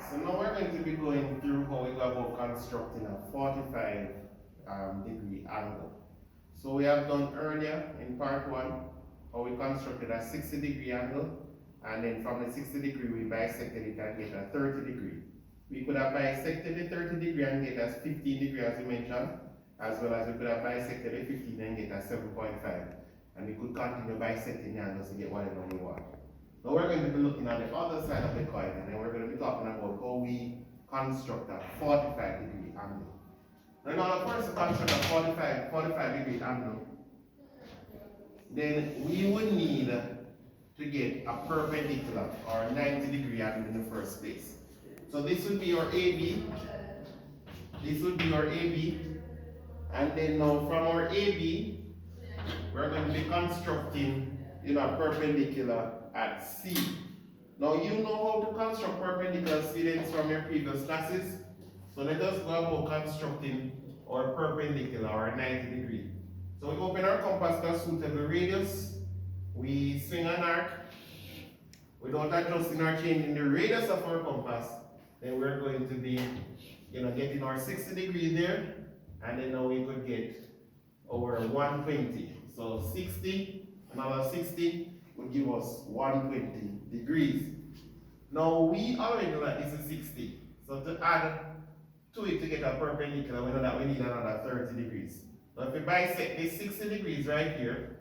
So now we're going to be going through how we go about constructing a 45 degree angle. So we have done earlier in part 1 how we constructed a 60-degree angle, and then from the 60 degree we bisected it and get a 30 degree. We could have bisected the 30 degree and get a 15 degree as we mentioned, as well as we could have bisected the 15 and get a 7.5. And we could continue bisecting the angles to get whatever we want. Now we're going to be looking at the other side of the coin, and then we're going to be talking about how we construct a 45 degree angle. Now in order for us to construct a 45 degree angle, then we would need to get a perpendicular or a 90 degree angle in the first place. So this would be your AB, this would be your AB, and then now from our AB, we're going to be constructing a perpendicular at C. Now you know how to construct perpendicular, students, from your previous classes. So let us go about constructing our perpendicular or 90 degree. So we open our compass to a suitable radius. We swing an arc. Without adjusting or changing the radius of our compass, then we're going to be getting our 60 degree there, and then now we could get our 120. So 60, another 60 would give us 120 degrees. Now we already know that this is 60. So to add to it to get a perpendicular, we know that we need another 30 degrees. So if we bisect this 60 degrees right here,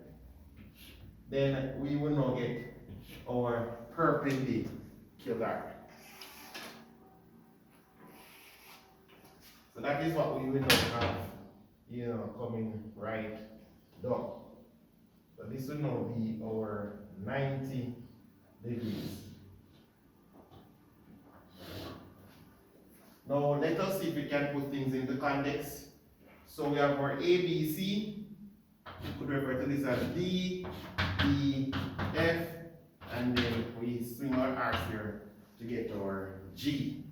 then we will now get our perpendicular. So that is what we will now have, coming right down. So this will now be our 90 degrees. Now let us see if we can put things into context. So we have our ABC. We could refer to this as D, E, F, and then we swing our arcs here to get our G.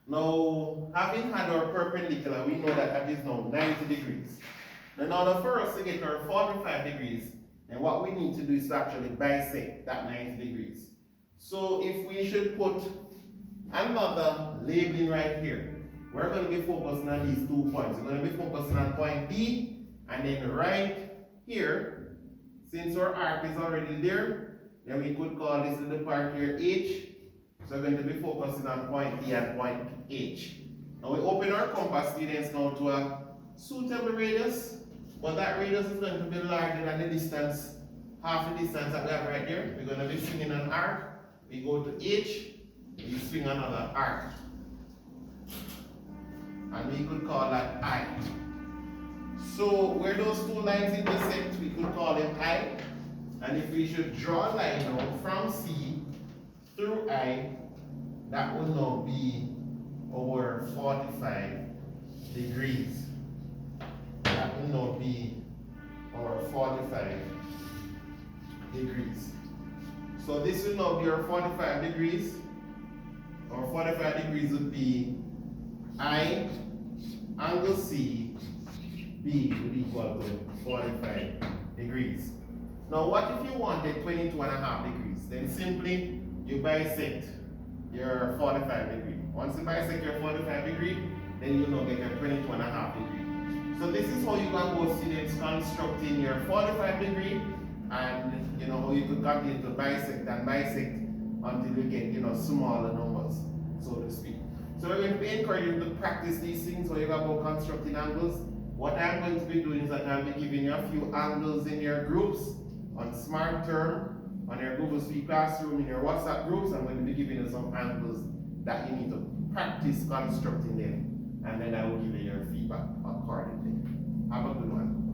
Now, having had our perpendicular, we know that that is now 90 degrees. Now, in order for us to get our 45 degrees, then what we need to do is to actually bisect that 90 degrees. So if we should put another labeling right here, we're going to be focusing on these 2 points. We're going to be focusing on point B, and then right here, since our arc is already there, then we could call this little part here H. So we're going to be focusing on point D and point H. Now we open our compass, students, now to a suitable radius, but that radius is going to be larger than the distance, half the distance that we have right here. We're going to be swinging an arc. We go to H, we swing another arc. And we could call that I. So where those two lines intersect, we could call them I. And if we should draw a line now from C through I, that will now be our 45 degrees. That will now be our 45 degrees. So this will now be our 45 degrees. Our 45 degrees would be I angle C, B would equal to 45 degrees. Now what if you wanted 22.5 degrees? Then simply you bisect your 45 degree. Once you bisect your 45 degree, then you now get your 22.5 degree. So this is how you can go, students, constructing your 45 degree, and how you could continue to bisect and bisect until you get smaller numbers, so to speak. So we're going to be encouraging you to practice these things when you go about constructing angles. What I'm going to be doing is that I'll be giving you a few angles in your groups on Smart Term, on your Google Suite Classroom, in your WhatsApp groups. I'm going to be giving you some angles that you need to practice constructing them, and then I will give you your feedback accordingly. Have a good one.